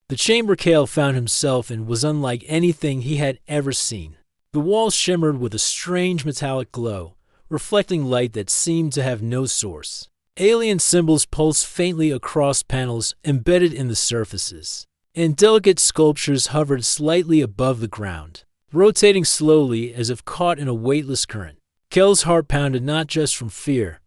The chamber Kale found himself in was unlike anything he had ever seen. The walls shimmered with a strange metallic glow, reflecting light that seemed to have no source. Alien symbols pulsed faintly across panels embedded in the surfaces, and delicate sculptures hovered slightly above the ground, rotating slowly as if caught in a weightless current. Kale's heart pounded not just from fear,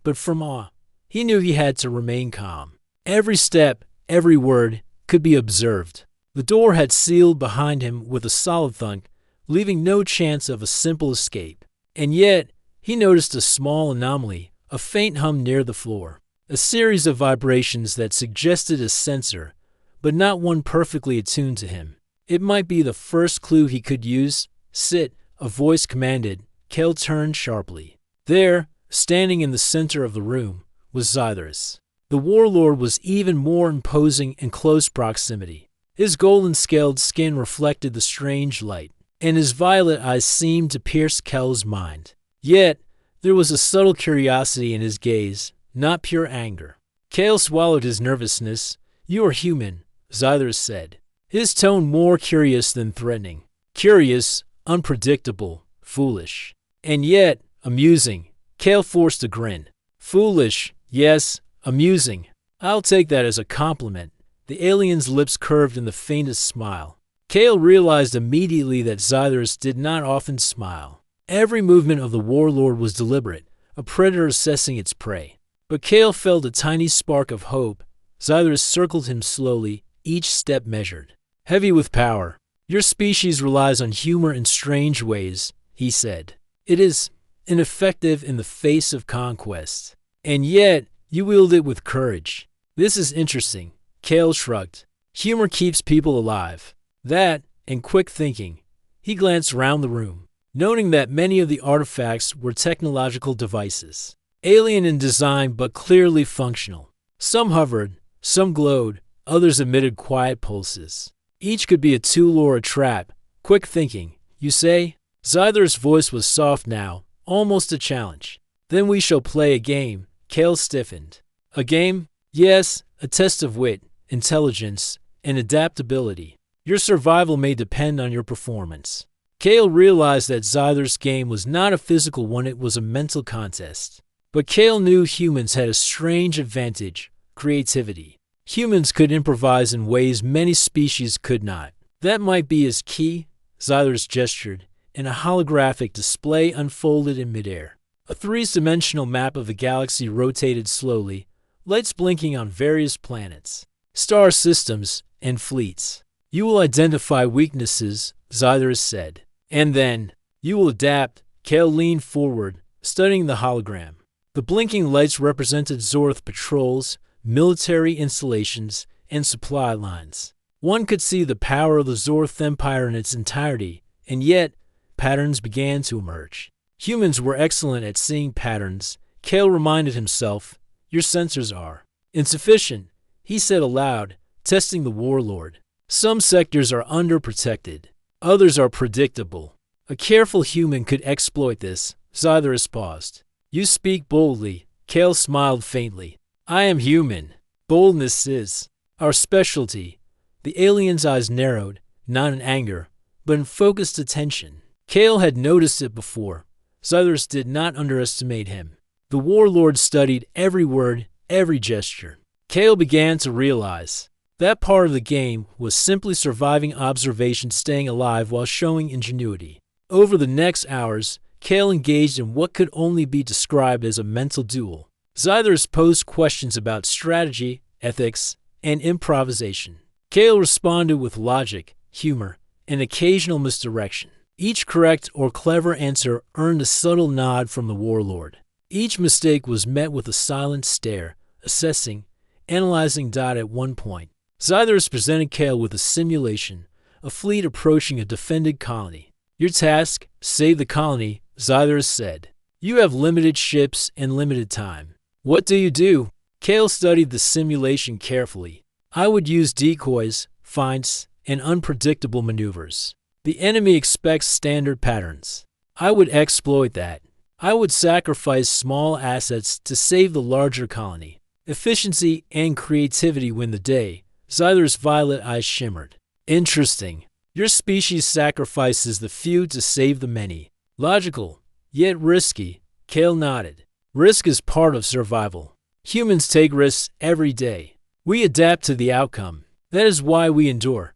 but from awe. He knew he had to remain calm. Every step, every word, could be observed. The door had sealed behind him with a solid thunk, leaving no chance of a simple escape. And yet, he noticed a small anomaly, a faint hum near the floor, a series of vibrations that suggested a sensor, but not one perfectly attuned to him. It might be the first clue he could use. Sit, a voice commanded. Kale turned sharply. There, standing in the center of the room, was Zythras. The Warlord was even more imposing in close proximity. His golden-scaled skin reflected the strange light, and his violet eyes seemed to pierce Kale's mind. Yet, there was a subtle curiosity in his gaze, not pure anger. Kale swallowed his nervousness. You are human, Zythras said, his tone more curious than threatening. Curious, unpredictable, foolish. And yet, amusing. Kale forced a grin. Foolish, yes, amusing. I'll take that as a compliment. The alien's lips curved in the faintest smile. Kale realized immediately that Zythras did not often smile. Every movement of the Warlord was deliberate, a predator assessing its prey. But Kale felt a tiny spark of hope. Zythras circled him slowly, each step measured. Heavy with power. Your species relies on humor in strange ways, he said. It is ineffective in the face of conquest. And yet, you wield it with courage. This is interesting. Kale shrugged. Humor keeps people alive. That, and quick thinking. He glanced round the room, noting that many of the artifacts were technological devices, alien in design but clearly functional. Some hovered, some glowed, others emitted quiet pulses. Each could be a tool or a trap. Quick thinking, you say? Zythras' voice was soft now, almost a challenge. Then we shall play a game. Kale stiffened. A game? Yes, a test of wit, intelligence, and adaptability. Your survival may depend on your performance. Kale realized that Zythras' game was not a physical one, it was a mental contest. But Kale knew humans had a strange advantage: creativity. Humans could improvise in ways many species could not. That might be his key. Zythras gestured, and a holographic display unfolded in midair. A three-dimensional map of the galaxy rotated slowly, lights blinking on various planets, star systems, and fleets. You will identify weaknesses, Zythras said. And then, you will adapt. Kale leaned forward, studying the hologram. The blinking lights represented Zorth patrols, military installations, and supply lines. One could see the power of the Zorth Empire in its entirety, and yet, patterns began to emerge. Humans were excellent at seeing patterns. Kale reminded himself. Your sensors are insufficient, he said aloud, testing the Warlord. Some sectors are underprotected. Others are predictable. A careful human could exploit this. Zythras paused. You speak boldly. Kale smiled faintly. I am human. Boldness is our specialty. The alien's eyes narrowed, not in anger, but in focused attention. Kale had noticed it before. Zythras did not underestimate him. The Warlord studied every word, every gesture. Kale began to realize that part of the game was simply surviving observation, staying alive while showing ingenuity. Over the next hours, Kale engaged in what could only be described as a mental duel. Zythras posed questions about strategy, ethics, and improvisation. Kale responded with logic, humor, and occasional misdirection. Each correct or clever answer earned a subtle nod from the Warlord. Each mistake was met with a silent stare, assessing, analyzing. At one point, Zythras presented Kale with a simulation, a fleet approaching a defended colony. Your task, save the colony, Zythras said. You have limited ships and limited time. What do you do? Kale studied the simulation carefully. I would use decoys, feints, and unpredictable maneuvers. The enemy expects standard patterns. I would exploit that. I would sacrifice small assets to save the larger colony. Efficiency and creativity win the day, Zyther's violet eyes shimmered. Interesting. Your species sacrifices the few to save the many. Logical, yet risky. Kale nodded. Risk is part of survival. Humans take risks every day. We adapt to the outcome. That is why we endure.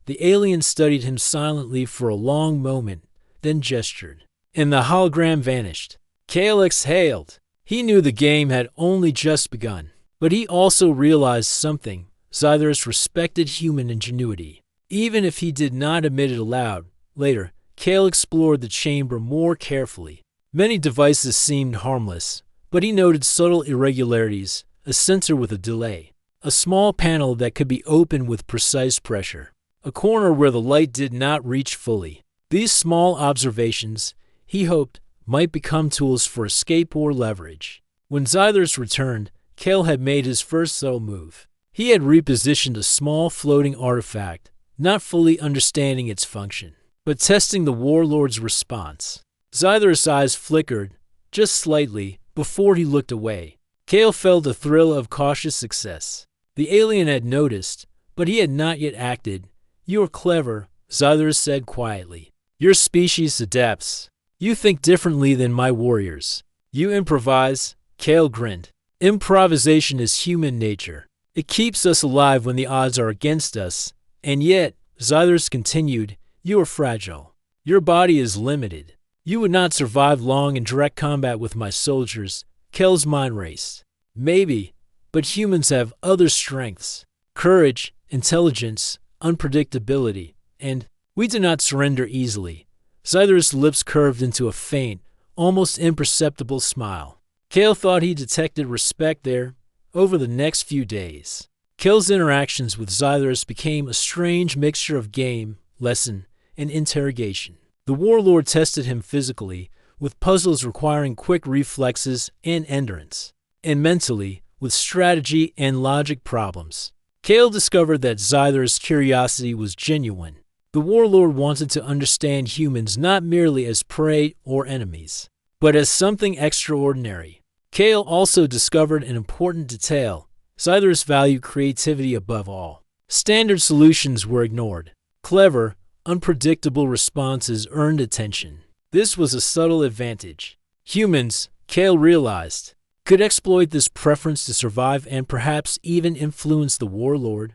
The alien studied him silently for a long moment, then gestured. And the hologram vanished. Kale exhaled. He knew the game had only just begun. But he also realized something: Zyther's respected human ingenuity. Even if he did not admit it aloud, later, Kale explored the chamber more carefully. Many devices seemed harmless, but he noted subtle irregularities, a sensor with a delay, a small panel that could be opened with precise pressure, a corner where the light did not reach fully. These small observations, he hoped, might become tools for escape or leverage. When Zythers returned, Kale had made his first subtle move. He had repositioned a small floating artifact, not fully understanding its function, but testing the Warlord's response. Zythers' eyes flickered, just slightly, before he looked away. Kale felt a thrill of cautious success. The alien had noticed, but he had not yet acted. You are clever, Zythers said quietly. Your species adapts. You think differently than my warriors. You improvise. Kale grinned. Improvisation is human nature. It keeps us alive when the odds are against us. And yet, Zythers continued, you are fragile. Your body is limited. You would not survive long in direct combat with my soldiers. Kale's mind raced. Maybe, but humans have other strengths. Courage, intelligence, unpredictability, and we do not surrender easily. Zythers' lips curved into a faint, almost imperceptible smile. Kale thought he detected respect there. Over the next few days, Kale's interactions with Zythers became a strange mixture of game, lesson, and interrogation. The Warlord tested him physically, with puzzles requiring quick reflexes and endurance, and mentally, with strategy and logic problems. Kale discovered that Zythers' curiosity was genuine. The Warlord wanted to understand humans not merely as prey or enemies, but as something extraordinary. Kale also discovered an important detail. Zythers valued creativity above all. Standard solutions were ignored. Clever, unpredictable responses earned attention. This was a subtle advantage. Humans, Kale realized, could exploit this preference to survive and perhaps even influence the Warlord.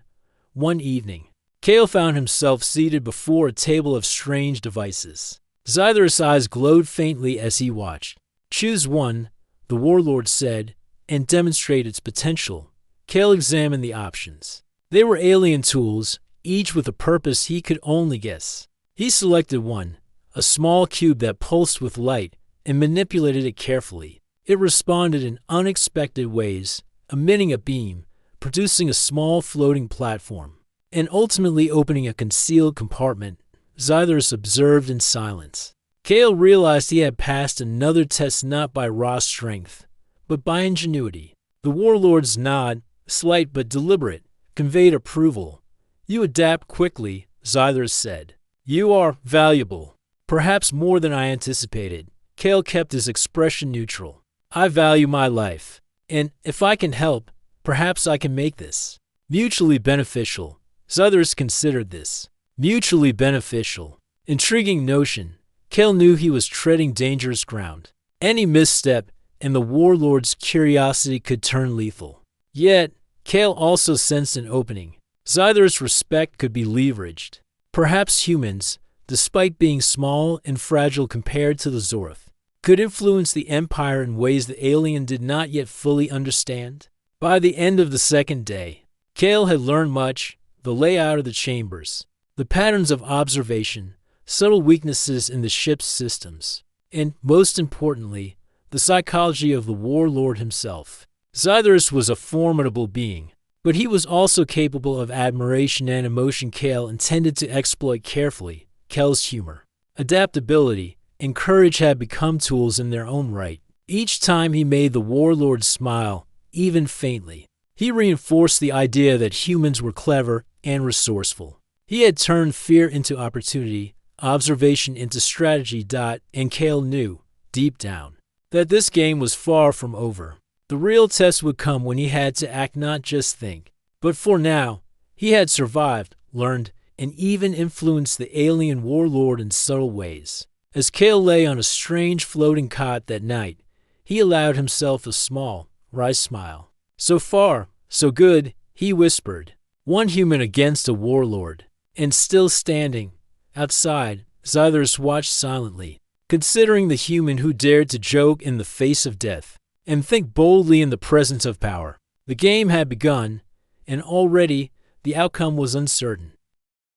One evening, Kale found himself seated before a table of strange devices. Zythers' eyes glowed faintly as he watched. Choose one, the Warlord said, and demonstrate its potential. Kale examined the options. They were alien tools, each with a purpose he could only guess. He selected one, a small cube that pulsed with light, and manipulated it carefully. It responded in unexpected ways, emitting a beam, producing a small floating platform, and ultimately opening a concealed compartment. Zythers observed in silence. Kale realized he had passed another test not by raw strength, but by ingenuity. The Warlord's nod, slight but deliberate, conveyed approval. You adapt quickly, Zythers said. You are valuable. Perhaps more than I anticipated. Kale kept his expression neutral. I value my life, and if I can help, perhaps I can make this mutually beneficial. Zythers considered this. Mutually beneficial. Intriguing notion. Kale knew he was treading dangerous ground. Any misstep, and the Warlord's curiosity could turn lethal. Yet, Kale also sensed an opening. Zythers' respect could be leveraged. Perhaps humans, despite being small and fragile compared to the Zorth, could influence the Empire in ways the alien did not yet fully understand. By the end of the second day, Kale had learned much: the layout of the chambers, the patterns of observation, subtle weaknesses in the ship's systems, and, most importantly, the psychology of the Warlord himself. Zythers was a formidable being, but he was also capable of admiration and emotion Kale intended to exploit carefully. Kale's humor, adaptability, and courage had become tools in their own right. Each time he made the Warlord smile, even faintly, he reinforced the idea that humans were clever and resourceful. He had turned fear into opportunity, observation into strategy. And Kale knew, deep down, that this game was far from over. The real test would come when he had to act, not just think. But for now, He had survived, learned, and even influenced the alien warlord in subtle ways. As Kale lay on a strange floating cot that night, he allowed himself a small, wry smile. So far, so good, he whispered. One human against a warlord. And still standing, outside, Zythers watched silently, considering the human who dared to joke in the face of death, and think boldly in the presence of power. The game had begun, and already the outcome was uncertain.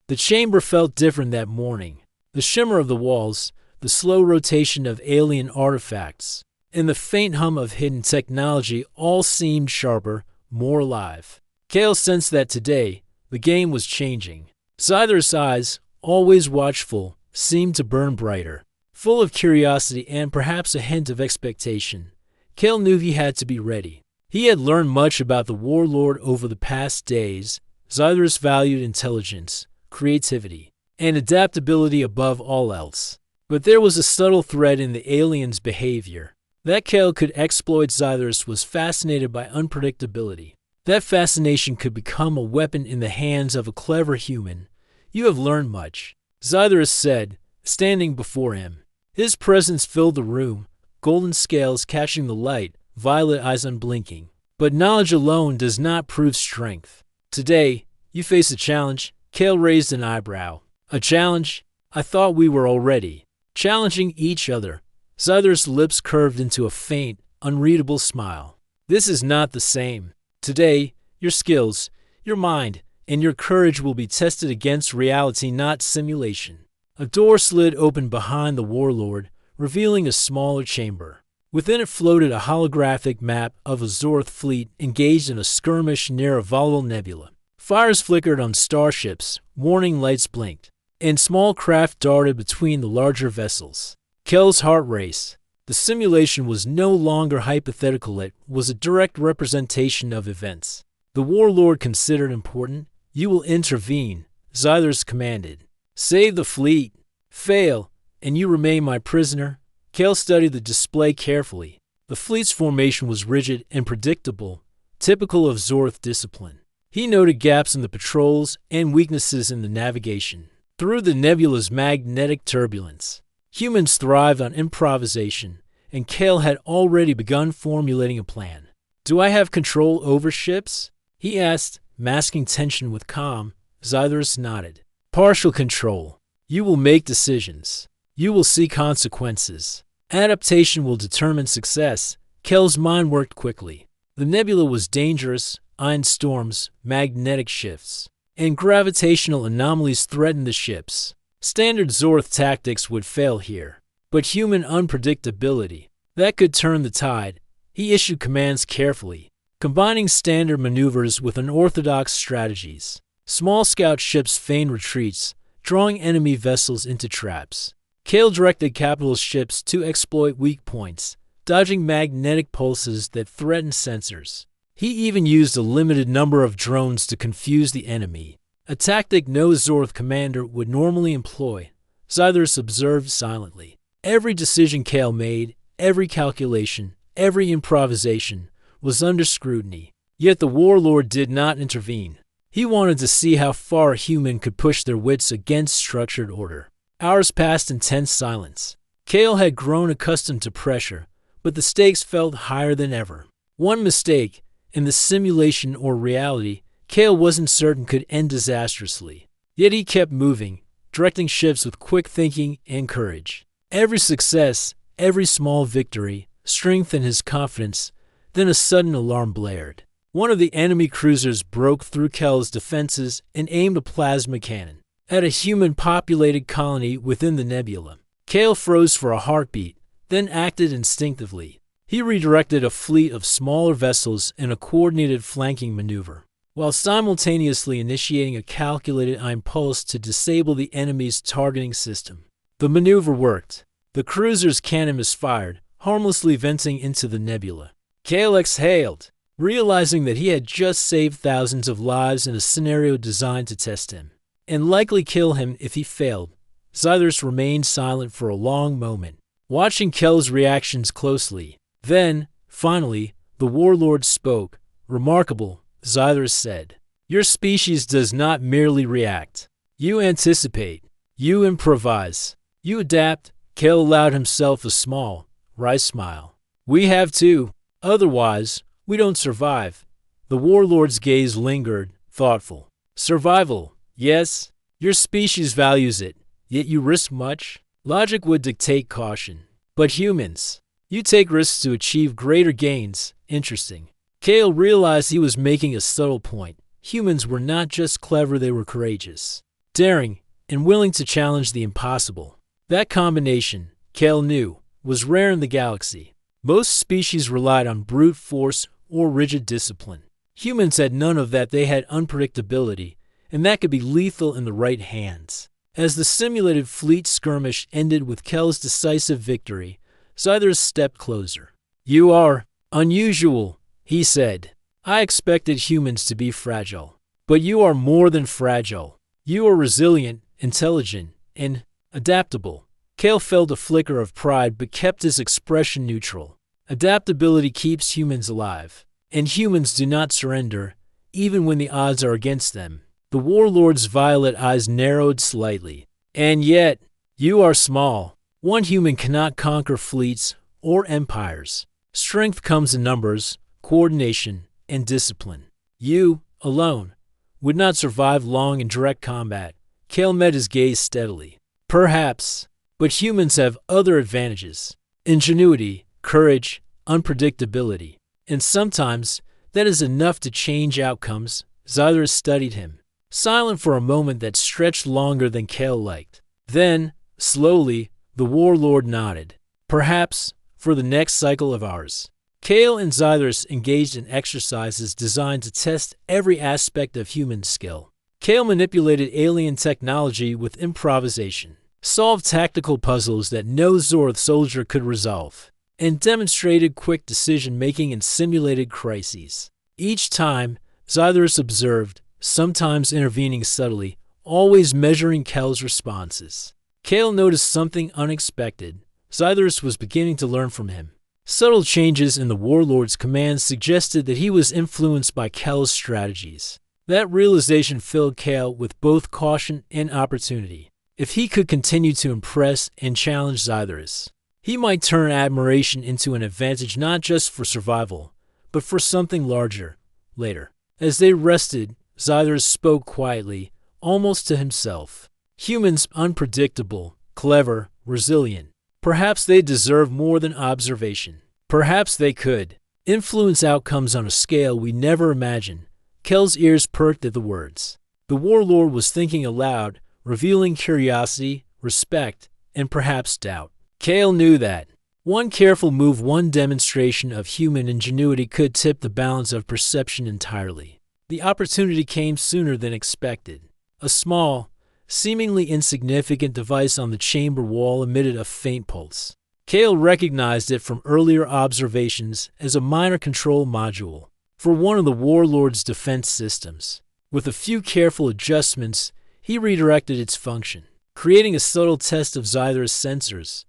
The chamber felt different that morning. The shimmer of the walls, the slow rotation of alien artifacts, and the faint hum of hidden technology all seemed sharper, more alive. Kale sensed that today, the game was changing. Zythers' eyes, always watchful, seemed to burn brighter. Full of curiosity and perhaps a hint of expectation, Kale knew he had to be ready. He had learned much about the warlord over the past days. Zythers valued intelligence, creativity, and adaptability above all else. But there was a subtle thread in the alien's behavior. That Kale could exploit. Zythers was fascinated by unpredictability. That fascination could become a weapon in the hands of a clever human. You have learned much, Zythers said, standing before him. His presence filled the room, golden scales catching the light, violet eyes unblinking. But knowledge alone does not prove strength. Today, you face a challenge. Kale raised an eyebrow. A challenge? I thought we were already challenging each other. Zythers' lips curved into a faint, unreadable smile. This is not the same. Today, your skills, your mind, and your courage will be tested against reality, not simulation. A door slid open behind the warlord, revealing a smaller chamber. Within it floated a holographic map of a Zorth fleet engaged in a skirmish near a volatile nebula. Fires flickered on starships, warning lights blinked, and small craft darted between the larger vessels. Kale's heart raced. The simulation was no longer hypothetical, it was a direct representation of events. The warlord considered important. You will intervene, Zythers commanded. Save the fleet. Fail, and you remain my prisoner. Kale studied the display carefully. The fleet's formation was rigid and predictable, typical of Zorth discipline. He noted gaps in the patrols and weaknesses in the navigation. Through the nebula's magnetic turbulence, humans thrived on improvisation, and Kale had already begun formulating a plan. Do I have control over ships? He asked, masking tension with calm. Zythers nodded. Partial control. You will make decisions. You will see consequences. Adaptation will determine success. Kale's mind worked quickly. The nebula was dangerous. Ion storms, magnetic shifts, and gravitational anomalies threatened the ships. Standard Zorth tactics would fail here, but human unpredictability, that could turn the tide. He issued commands carefully, combining standard maneuvers with unorthodox strategies. Small scout ships feigned retreats, drawing enemy vessels into traps. Kale directed capital ships to exploit weak points, dodging magnetic pulses that threatened sensors. He even used a limited number of drones to confuse the enemy, a tactic no Zorth commander would normally employ. Zythers observed silently. Every decision Kale made, every calculation, every improvisation, was under scrutiny. Yet the warlord did not intervene. He wanted to see how far a human could push their wits against structured order. Hours passed in tense silence. Kale had grown accustomed to pressure, but the stakes felt higher than ever. One mistake, in the simulation or reality, Kale wasn't certain could end disastrously. Yet he kept moving, directing ships with quick thinking and courage. Every success, every small victory, strengthened his confidence. Then a sudden alarm blared. One of the enemy cruisers broke through Kale's defenses and aimed a plasma cannon at a human-populated colony within the nebula. Kale froze for a heartbeat, then acted instinctively. He redirected a fleet of smaller vessels in a coordinated flanking maneuver, while simultaneously initiating a calculated impulse to disable the enemy's targeting system. The maneuver worked. The cruiser's cannon misfired, harmlessly venting into the nebula. Kale exhaled, realizing that he had just saved thousands of lives in a scenario designed to test him, and likely kill him if he failed. Zythers remained silent for a long moment, watching Kale's reactions closely. Then, finally, the warlord spoke. Remarkable, Zythers said. Your species does not merely react. You anticipate. You improvise. You adapt. Kale allowed himself a small, wry smile. We have too. Otherwise, we don't survive. The warlord's gaze lingered, thoughtful. Survival, yes. Your species values it, yet you risk much. Logic would dictate caution. But humans, you take risks to achieve greater gains. Interesting. Kale realized he was making a subtle point. Humans were not just clever, they were courageous, daring, and willing to challenge the impossible. That combination, Kale knew, was rare in the galaxy. Most species relied on brute force or rigid discipline. Humans had none of that. They had unpredictability, and that could be lethal in the right hands. As the simulated fleet skirmish ended with Kel's decisive victory, Scytherus stepped closer. "You are unusual," he said. "I expected humans to be fragile. But you are more than fragile. You are resilient, intelligent, and adaptable." Kale felt a flicker of pride but kept his expression neutral. Adaptability keeps humans alive, and humans do not surrender, even when the odds are against them. The warlord's violet eyes narrowed slightly. "And yet, you are small. One human cannot conquer fleets or empires. Strength comes in numbers, coordination, and discipline. You, alone, would not survive long in direct combat." Kale met his gaze steadily. "Perhaps, but humans have other advantages. Ingenuity, courage, unpredictability. And sometimes that is enough to change outcomes." Scytherus studied him, silent for a moment that stretched longer than Kale liked. Then, slowly, the warlord nodded. "Perhaps, for the next cycle of ours." Kale and Scytherus engaged in exercises designed to test every aspect of human skill. Kale manipulated alien technology with improvisation, solved tactical puzzles that no Zorth soldier could resolve, and demonstrated quick decision-making in simulated crises. Each time, Scytherus observed, sometimes intervening subtly, always measuring Kel's responses. Kale noticed something unexpected. Scytherus was beginning to learn from him. Subtle changes in the warlord's commands suggested that he was influenced by Kel's strategies. That realization filled Kale with both caution and opportunity. If he could continue to impress and challenge Scytherus, he might turn admiration into an advantage not just for survival, but for something larger, later. As they rested, Scytherus spoke quietly, almost to himself. Humans unpredictable, clever, resilient. Perhaps they deserve more than observation. Perhaps they could influence outcomes on a scale we never imagined. Kel's ears perked at the words. The warlord was thinking aloud, revealing curiosity, respect, and perhaps doubt. Kale knew that one careful move, one demonstration of human ingenuity could tip the balance of perception entirely. The opportunity came sooner than expected. A small, seemingly insignificant device on the chamber wall emitted a faint pulse. Kale recognized it from earlier observations as a minor control module for one of the warlord's defense systems. With a few careful adjustments, he redirected its function, creating a subtle test of Scytherus' sensors.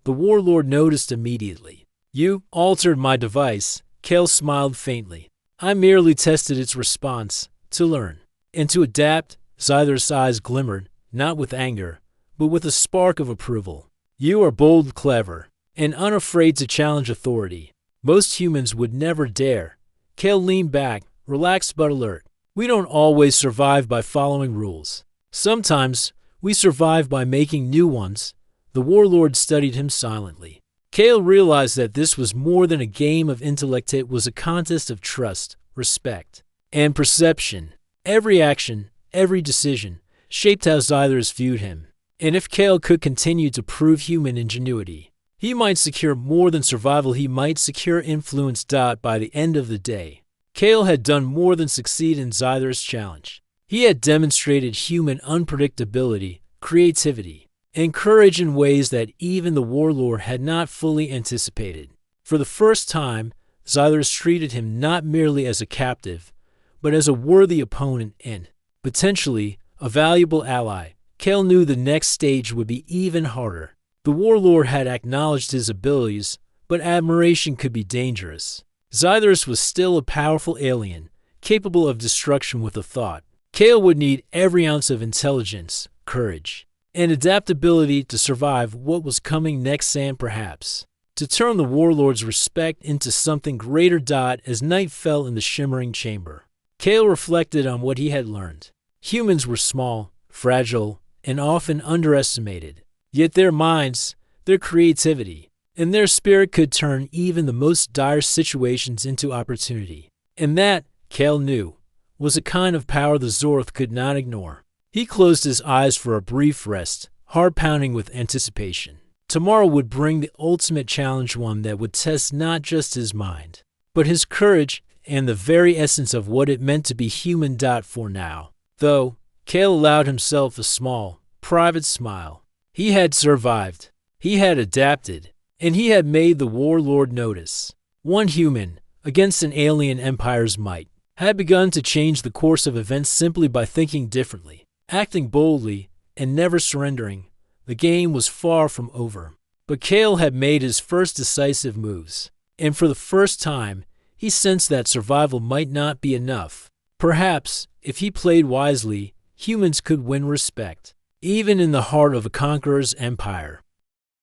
The warlord noticed immediately. "You altered my device." Kale smiled faintly. "I merely tested its response, to learn and to adapt." Scytherus' eyes glimmered, not with anger, but with a spark of approval. "You are bold, clever, and unafraid to challenge authority. Most humans would never dare." Kale leaned back, relaxed but alert. "We don't always survive by following rules. Sometimes we survive by making new ones." The warlord studied him silently. Kale realized that this was more than a game of intellect. It was a contest of trust, respect, and perception. Every action, every decision, shaped how Scytherus viewed him. And if Kale could continue to prove human ingenuity, he might secure more than survival. He might secure influence. By the end of the day, Kale had done more than succeed in Scytherus' challenge. He had demonstrated human unpredictability, creativity, and courage in ways that even the warlord had not fully anticipated. For the first time, Scytherus treated him not merely as a captive, but as a worthy opponent and, potentially, a valuable ally. Kale knew the next stage would be even harder. The warlord had acknowledged his abilities, but admiration could be dangerous. Scytherus was still a powerful alien, capable of destruction with a thought. Kale would need every ounce of intelligence, courage, and adaptability to survive what was coming next and perhaps to turn the Warlord's respect into something greater. As night fell in the shimmering chamber, Kale reflected on what he had learned. Humans were small, fragile, and often underestimated. Yet their minds, their creativity, and their spirit could turn even the most dire situations into opportunity. And that, Kale knew, was a kind of power the Zorth could not ignore. He closed his eyes for a brief rest, heart pounding with anticipation. Tomorrow would bring the ultimate challenge, one that would test not just his mind, but his courage and the very essence of what it meant to be human. For now, though, Kale allowed himself a small, private smile. He had survived, he had adapted, and he had made the Warlord notice. One human, against an alien empire's might, had begun to change the course of events simply by thinking differently, acting boldly, and never surrendering. The game was far from over. But Kale had made his first decisive moves, and for the first time, he sensed that survival might not be enough. Perhaps, if he played wisely, humans could win respect, even in the heart of a conqueror's empire.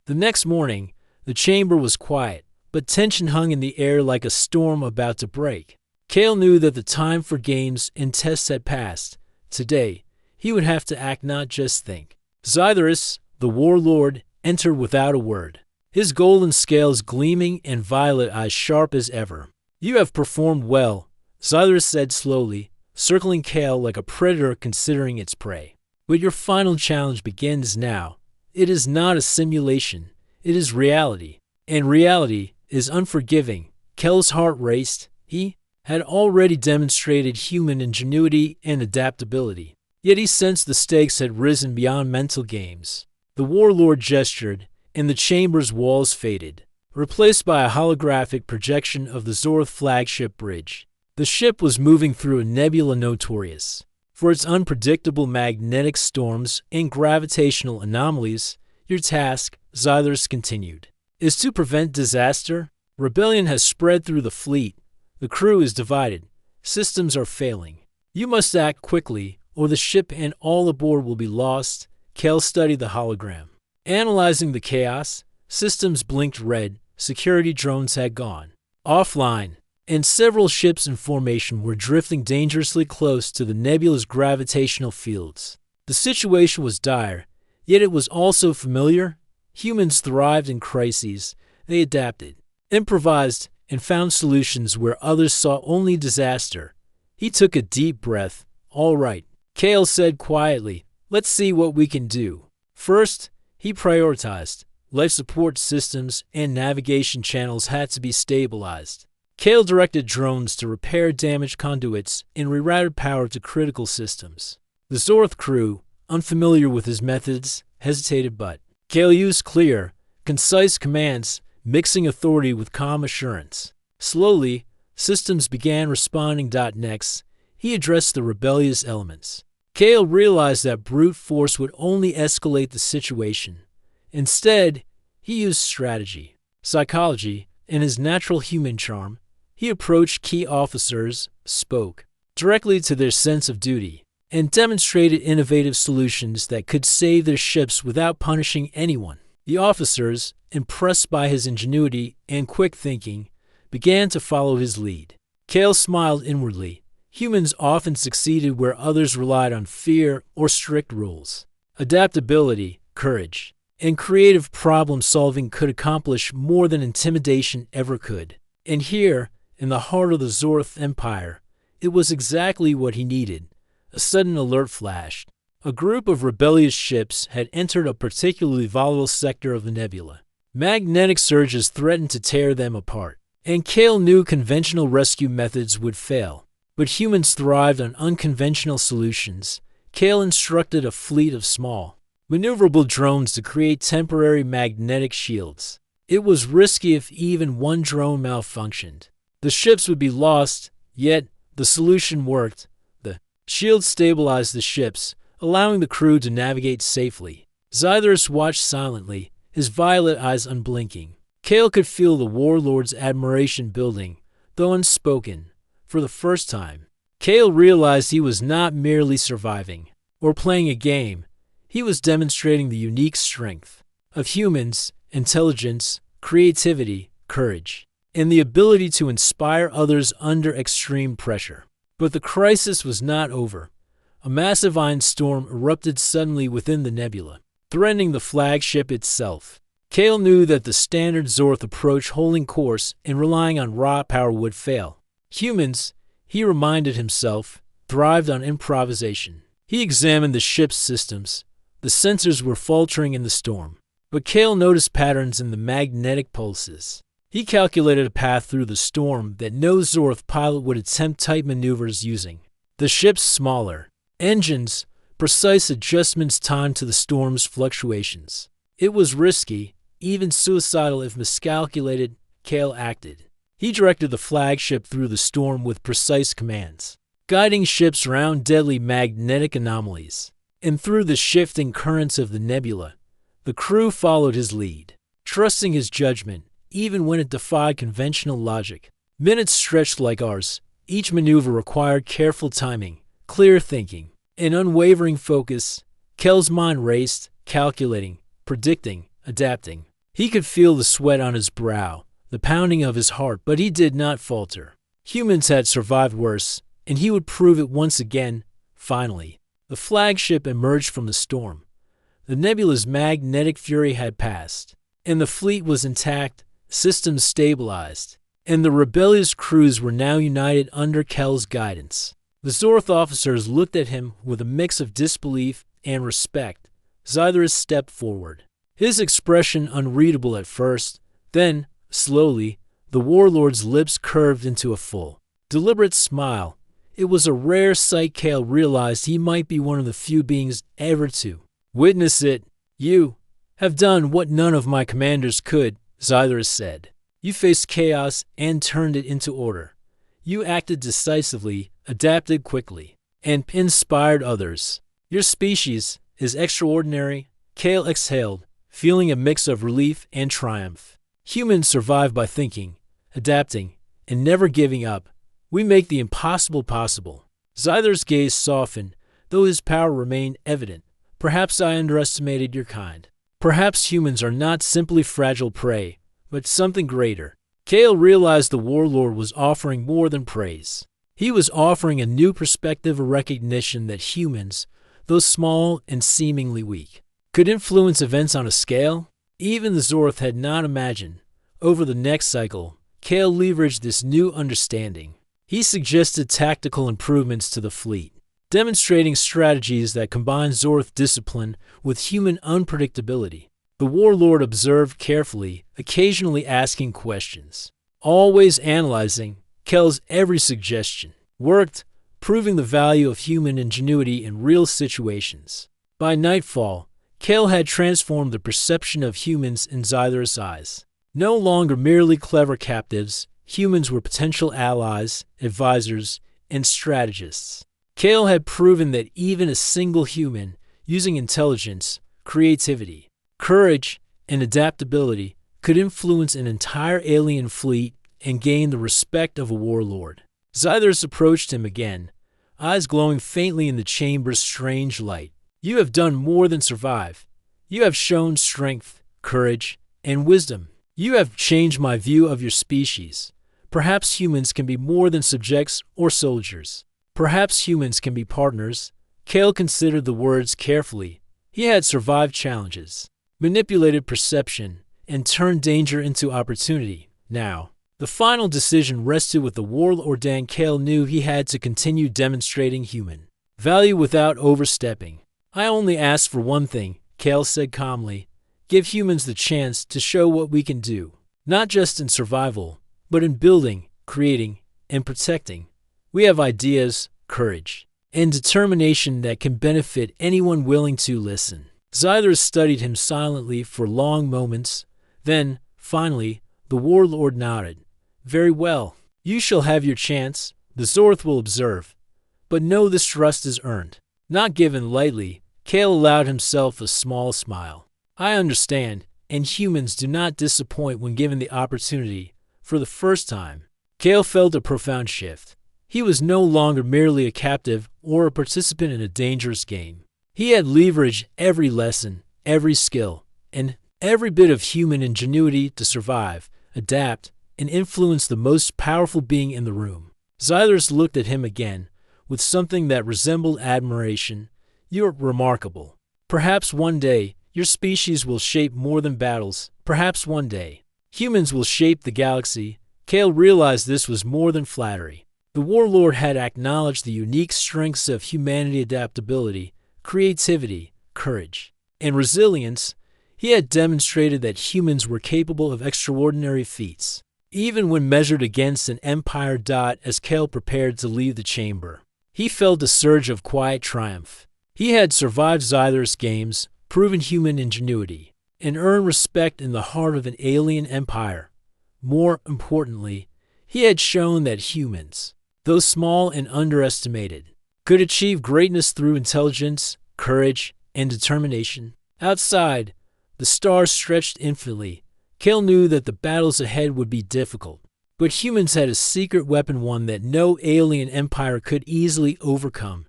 The next morning, the chamber was quiet, but tension hung in the air like a storm about to break. Kale knew that the time for games and tests had passed. Today, he would have to act, not just think. Xythorus, the Warlord, entered without a word, his golden scales gleaming and violet eyes sharp as ever. "You have performed well," Xythorus said slowly, circling Kale like a predator considering its prey. "But your final challenge begins now. It is not a simulation, it is reality. And reality is unforgiving." Kale's heart raced. He had already demonstrated human ingenuity and adaptability, yet he sensed the stakes had risen beyond mental games. The Warlord gestured, and the chamber's walls faded, replaced by a holographic projection of the Zorth flagship bridge. The ship was moving through a nebula notorious for its unpredictable magnetic storms and gravitational anomalies. "Your task," Xythorus continued, "is to prevent disaster. Rebellion has spread through the fleet. The crew is divided. Systems are failing. You must act quickly, or the ship and all aboard will be lost." Kale studied the hologram. Analyzing the chaos, systems blinked red, security drones had gone offline, and several ships in formation were drifting dangerously close to the nebula's gravitational fields. The situation was dire, yet it was also familiar. Humans thrived in crises. They adapted, improvised, and found solutions where others saw only disaster. He took a deep breath. "All right," Kale said quietly. "Let's see what we can do." First, he prioritized. Life support systems and navigation channels had to be stabilized. Kale directed drones to repair damaged conduits and rerouted power to critical systems. The Zorth crew, unfamiliar with his methods, hesitated, but Kale used clear, concise commands, mixing authority with calm assurance. Slowly, systems began responding. Next, he addressed the rebellious elements. Kale realized that brute force would only escalate the situation. Instead, he used strategy, psychology, and his natural human charm. He approached key officers, spoke directly to their sense of duty, and demonstrated innovative solutions that could save their ships without punishing anyone. The officers, impressed by his ingenuity and quick thinking, began to follow his lead. Kale smiled inwardly. Humans often succeeded where others relied on fear or strict rules. Adaptability, courage, and creative problem-solving could accomplish more than intimidation ever could. And here, in the heart of the Zorth Empire, it was exactly what he needed. A sudden alert flashed. A group of rebellious ships had entered a particularly volatile sector of the nebula. Magnetic surges threatened to tear them apart, and Kale knew conventional rescue methods would fail. But humans thrived on unconventional solutions. Kale instructed a fleet of small, maneuverable drones to create temporary magnetic shields. It was risky if even one drone malfunctioned. The ships would be lost, yet the solution worked. The shields stabilized the ships, allowing the crew to navigate safely. Xythorus watched silently, his violet eyes unblinking. Kale could feel the Warlord's admiration building, though unspoken. For the first time, Kale realized he was not merely surviving or playing a game. He was demonstrating the unique strength of humans, intelligence, creativity, courage, and the ability to inspire others under extreme pressure. But the crisis was not over. A massive iron storm erupted suddenly within the nebula, threatening the flagship itself. Kale knew that the standard Zorth approach holding course and relying on raw power would fail. Humans, he reminded himself, thrived on improvisation. He examined the ship's systems. The sensors were faltering in the storm, but Kale noticed patterns in the magnetic pulses. He calculated a path through the storm that no Zorth pilot would attempt tight maneuvers using. The ship's smaller engines, precise adjustments timed to the storm's fluctuations. It was risky, even suicidal if miscalculated. Kale acted. He directed the flagship through the storm with precise commands, guiding ships around deadly magnetic anomalies and through the shifting currents of the nebula. The crew followed his lead, trusting his judgment, even when it defied conventional logic. Minutes stretched like hours. Each maneuver required careful timing, clear thinking, and unwavering focus. Kale's mind raced, calculating, predicting, adapting. He could feel the sweat on his brow, the pounding of his heart, but he did not falter. Humans had survived worse, and he would prove it once again. Finally, the flagship emerged from the storm. The nebula's magnetic fury had passed, and the fleet was intact, systems stabilized, and the rebellious crews were now united under Kel's guidance. The Zorth officers looked at him with a mix of disbelief and respect. Zythras stepped forward, his expression unreadable at first. Then, slowly, the Warlord's lips curved into a full, deliberate smile. It was a rare sight. Kale realized he might be one of the few beings ever to witness it. "You have done what none of my commanders could," Zythras said. "You faced chaos and turned it into order. You acted decisively, adapted quickly, and inspired others. Your species is extraordinary." Kale exhaled, feeling a mix of relief and triumph. "Humans survive by thinking, adapting, and never giving up. We make the impossible possible." Zythers' gaze softened, though his power remained evident. "Perhaps I underestimated your kind. Perhaps humans are not simply fragile prey, but something greater." Kale realized the Warlord was offering more than praise. He was offering a new perspective, a recognition that humans, though small and seemingly weak, could influence events on a scale even the Zorth had not imagined. Over the next cycle, Kale leveraged this new understanding. He suggested tactical improvements to the fleet, demonstrating strategies that combined Zorth discipline with human unpredictability. The Warlord observed carefully, occasionally asking questions, always analyzing. Kel's every suggestion worked, proving the value of human ingenuity in real situations. By nightfall, Kel had transformed the perception of humans in Zythras' eyes. No longer merely clever captives, humans were potential allies, advisors, and strategists. Kale had proven that even a single human, using intelligence, creativity, courage, and adaptability, could influence an entire alien fleet and gain the respect of a warlord. Zythras approached him again, eyes glowing faintly in the chamber's strange light. "You have done more than survive. You have shown strength, courage, and wisdom. You have changed my view of your species. Perhaps humans can be more than subjects or soldiers. Perhaps humans can be partners." Kale considered the words carefully. He had survived challenges, manipulated perception, and turned danger into opportunity. Now, the final decision rested with the Warlord, and Kale knew he had to continue demonstrating human value without overstepping. "I only ask for one thing," Kale said calmly. "Give humans the chance to show what we can do, not just in survival, but in building, creating, and protecting. We have ideas, courage, and determination that can benefit anyone willing to listen." Zythras studied him silently for long moments. Then, finally, the Warlord nodded. "Very well. You shall have your chance. The Zorth will observe. But know this trust is earned, not given lightly." Kale allowed himself a small smile. "I understand, and humans do not disappoint when given the opportunity." For the first time, Kale felt a profound shift. He was no longer merely a captive or a participant in a dangerous game. He had leveraged every lesson, every skill, and every bit of human ingenuity to survive, adapt, and influence the most powerful being in the room. Xylurus looked at him again, with something that resembled admiration. "You're remarkable. Perhaps one day, your species will shape more than battles. Perhaps one day, humans will shape the galaxy." Kale realized this was more than flattery. The Warlord had acknowledged the unique strengths of humanity: adaptability, creativity, courage, and resilience. He had demonstrated that humans were capable of extraordinary feats, even when measured against an empire. As Kale prepared to leave the chamber, he felt a surge of quiet triumph. He had survived Xylurus games, proven human ingenuity, and earned respect in the heart of an alien empire. More importantly, he had shown that humans, though small and underestimated, could achieve greatness through intelligence, courage, and determination. Outside, the stars stretched infinitely. Kale knew that the battles ahead would be difficult, but humans had a secret weapon, one that no alien empire could easily overcome: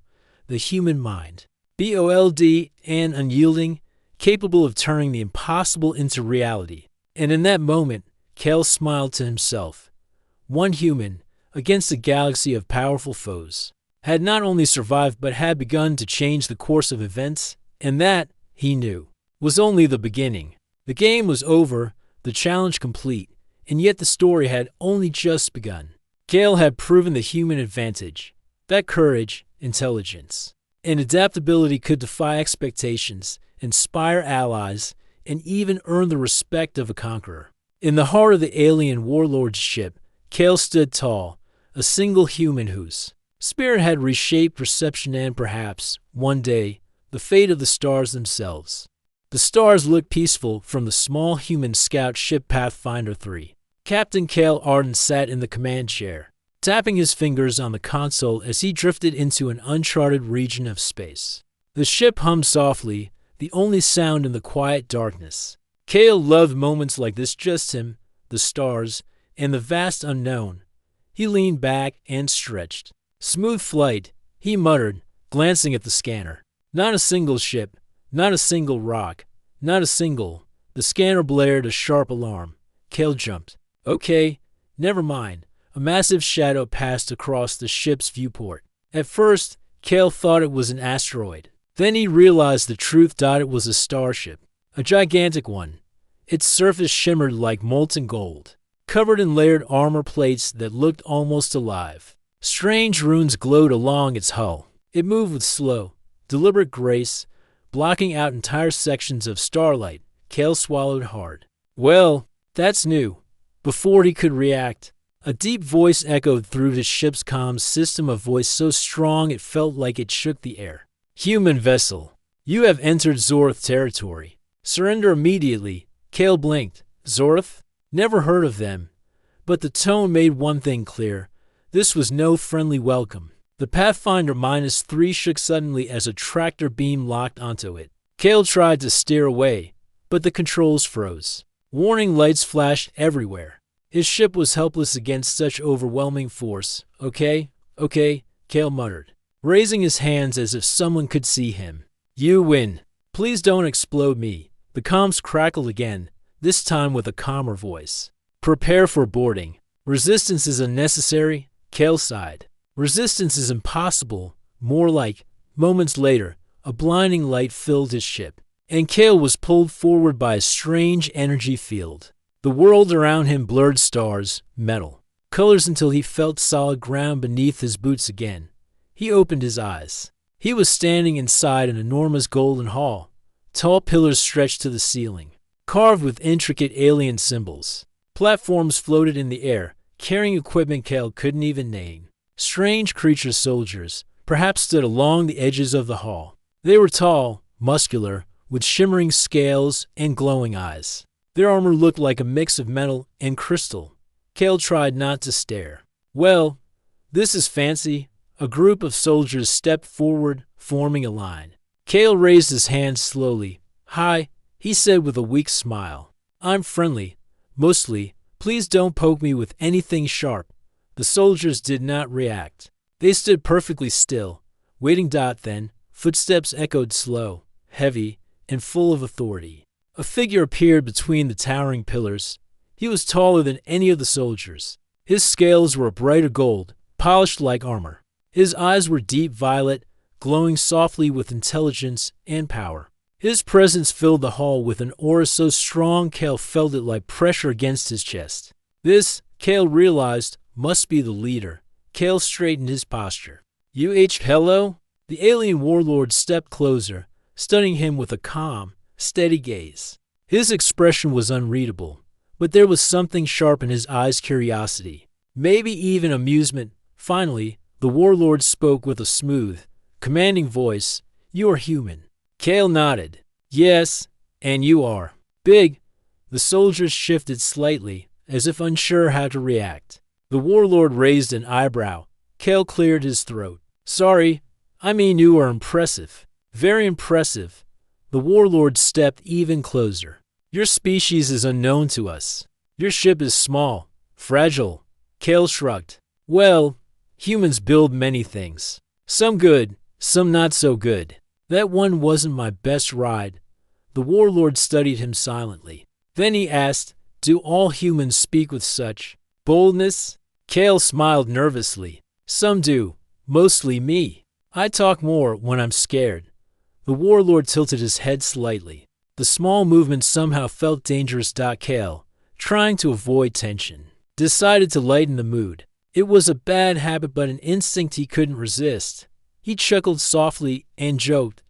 the human mind. Bold and unyielding, capable of turning the impossible into reality. And in that moment, Kale smiled to himself. One human, against a galaxy of powerful foes, had not only survived but had begun to change the course of events, and that, he knew, was only the beginning. The game was over, the challenge complete, and yet the story had only just begun. Kale had proven the human advantage, that courage, intelligence, and adaptability could defy expectations, inspire allies, and even earn the respect of a conqueror. In the heart of the alien Warlord's ship, Kale stood tall, a single human whose spirit had reshaped perception and perhaps, one day, the fate of the stars themselves. The stars looked peaceful from the small human scout ship Pathfinder 3. Captain Kale Arden sat in the command chair, tapping his fingers on the console as he drifted into an uncharted region of space. The ship hummed softly, the only sound in the quiet darkness. Kale loved moments like this, just him, the stars, and the vast unknown. He leaned back and stretched. "Smooth flight," he muttered, glancing at the scanner. Not a single ship, not a single rock, not a single. The scanner blared a sharp alarm. Kale jumped. "Okay, never mind." A massive shadow passed across the ship's viewport. At first, Kale thought it was an asteroid. Then he realized the truth. It was a starship, a gigantic one. Its surface shimmered like molten gold, covered in layered armor plates that looked almost alive. Strange runes glowed along its hull. It moved with slow, deliberate grace, blocking out entire sections of starlight. Kale swallowed hard. "Well, that's new." Before he could react, a deep voice echoed through the ship's comms system, a voice so strong it felt like it shook the air. "Human vessel, you have entered Zorth territory. Surrender immediately." Kale blinked. Zorth? Never heard of them. But the tone made one thing clear. This was no friendly welcome. The Pathfinder -3 shook suddenly as a tractor beam locked onto it. Kale tried to steer away, but the controls froze. Warning lights flashed everywhere. His ship was helpless against such overwhelming force. Okay, Kale muttered, raising his hands as if someone could see him. "You win. Please don't explode me." The comms crackled again, this time with a calmer voice. "Prepare for boarding. Resistance is unnecessary." Kale sighed. "Resistance is impossible." More like, moments later, a blinding light filled his ship, and Kale was pulled forward by a strange energy field. The world around him blurred: stars, metal, colors, until he felt solid ground beneath his boots again. He opened his eyes. He was standing inside an enormous golden hall. Tall pillars stretched to the ceiling, carved with intricate alien symbols. Platforms floated in the air, carrying equipment Kale couldn't even name. Strange creature soldiers, perhaps, stood along the edges of the hall. They were tall, muscular, with shimmering scales and glowing eyes. Their armor looked like a mix of metal and crystal. Kale tried not to stare. "Well, this is fancy." A group of soldiers stepped forward, forming a line. Kale raised his hand slowly. "Hi," he said with a weak smile. "I'm friendly, mostly. Please don't poke me with anything sharp." The soldiers did not react. They stood perfectly still, waiting. Then, footsteps echoed slow, heavy, and full of authority. A figure appeared between the towering pillars. He was taller than any of the soldiers. His scales were a brighter gold, polished like armor. His eyes were deep violet, glowing softly with intelligence and power. His presence filled the hall with an aura so strong Kale felt it like pressure against his chest. This, Kale realized, must be the leader. Kale straightened his posture. Hello? The alien warlord stepped closer, studying him with a calm, steady gaze. His expression was unreadable, but there was something sharp in his eyes, curiosity, maybe even amusement. Finally, the warlord spoke with a smooth, commanding voice. You are human. Kale nodded. Yes, and you are. Big. The soldiers shifted slightly, as if unsure how to react. The warlord raised an eyebrow. Kale cleared his throat. Sorry, I mean you are impressive. Very impressive. The warlord stepped even closer. Your species is unknown to us. Your ship is small, fragile. Kale shrugged. Well, humans build many things. Some good, some not so good. That one wasn't my best ride. The warlord studied him silently. Then he asked, do all humans speak with such boldness? Kale smiled nervously. Some do, mostly me. I talk more when I'm scared. The warlord tilted his head slightly. The small movement somehow felt dangerous. Kale, trying to avoid tension, decided to lighten the mood. It was a bad habit, but an instinct he couldn't resist. He chuckled softly and joked,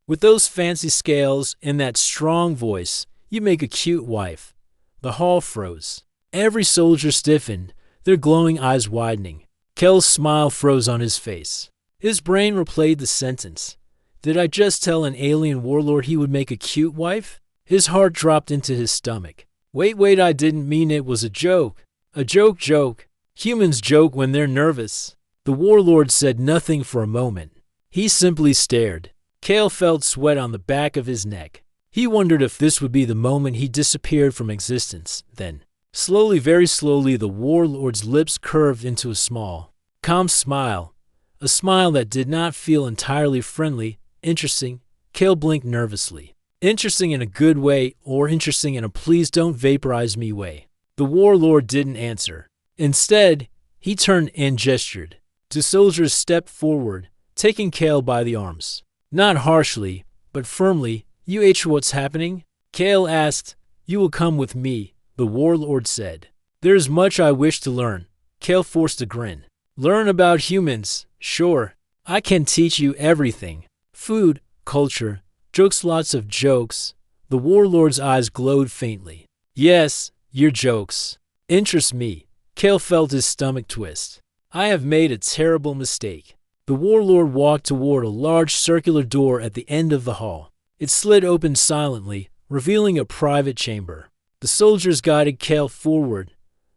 with those fancy scales and that strong voice, you make a cute wife. The hall froze. Every soldier stiffened, their glowing eyes widening. Kale's smile froze on his face. His brain replayed the sentence. Did I just tell an alien warlord he would make a cute wife? His heart dropped into his stomach. Wait, I didn't mean it was a joke. A joke. Humans joke when they're nervous. The warlord said nothing for a moment. He simply stared. Kale felt sweat on the back of his neck. He wondered if this would be the moment he disappeared from existence. Then, slowly, very slowly, the warlord's lips curved into a small, calm smile. A smile that did not feel entirely friendly. Interesting. Kale blinked nervously. Interesting in a good way, or interesting in a please don't vaporize me way? The warlord didn't answer. Instead, he turned and gestured. Two soldiers stepped forward, taking Kale by the arms. Not harshly, but firmly. What's happening? Kale asked. You will come with me, the warlord said. There is much I wish to learn. Kale forced a grin. Learn about humans, sure. I can teach you everything. Food, culture, jokes, lots of jokes. The warlord's eyes glowed faintly. Yes, your jokes interest me. Kale felt his stomach twist. I have made a terrible mistake. The warlord walked toward a large circular door at the end of the hall. It slid open silently, revealing a private chamber. The soldiers guided Kale forward.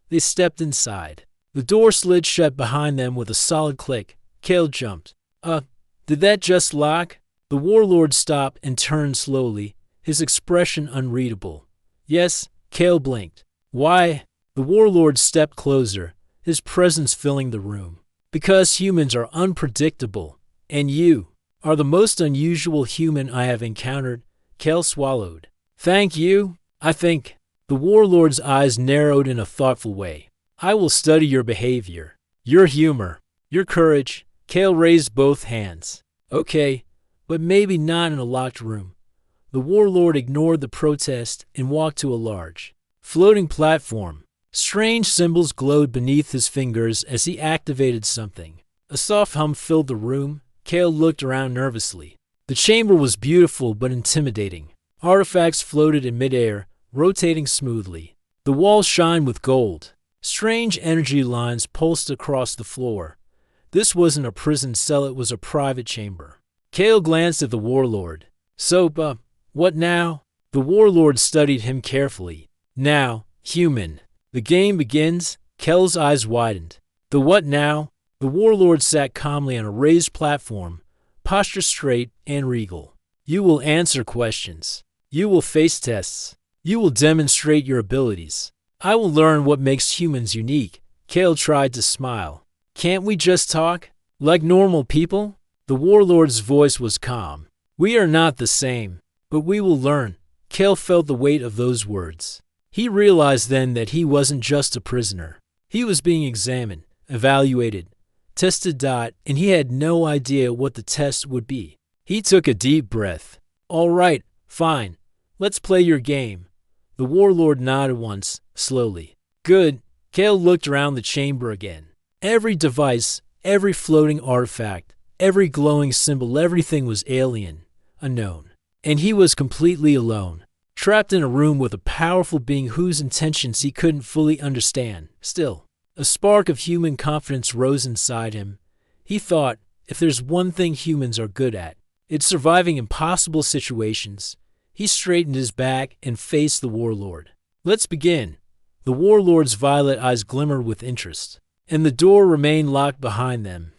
They stepped inside. The door slid shut behind them with a solid click. Kale jumped. Did that just lock? The warlord stopped and turned slowly, his expression unreadable. Yes, Kale blinked. Why? The warlord stepped closer, his presence filling the room. Because humans are unpredictable, and you are the most unusual human I have encountered. Kale swallowed. Thank you, I think. The warlord's eyes narrowed in a thoughtful way. I will study your behavior, your humor, your courage. Kale raised both hands. Okay, but maybe not in a locked room. The warlord ignored the protest and walked to a large, floating platform. Strange symbols glowed beneath his fingers as he activated something. A soft hum filled the room. Kale looked around nervously. The chamber was beautiful but intimidating. Artifacts floated in midair, rotating smoothly. The walls shined with gold. Strange energy lines pulsed across the floor. This wasn't a prison cell, it was a private chamber. Kale glanced at the warlord. So, what now? The warlord studied him carefully. Now, human. The game begins. Kale's eyes widened. The what now? The warlord sat calmly on a raised platform, posture straight and regal. You will answer questions. You will face tests. You will demonstrate your abilities. I will learn what makes humans unique. Kale tried to smile. Can't we just talk? Like normal people? The warlord's voice was calm. We are not the same, but we will learn. Kale felt the weight of those words. He realized then that he wasn't just a prisoner. He was being examined, evaluated, tested, and he had no idea what the test would be. He took a deep breath. All right, fine. Let's play your game. The warlord nodded once, slowly. Good. Kale looked around the chamber again. Every device, every floating artifact, every glowing symbol, everything was alien, unknown. And he was completely alone, trapped in a room with a powerful being whose intentions he couldn't fully understand. Still, a spark of human confidence rose inside him. He thought, if there's one thing humans are good at, it's surviving impossible situations. He straightened his back and faced the warlord. Let's begin. The warlord's violet eyes glimmered with interest, and the door remained locked behind them.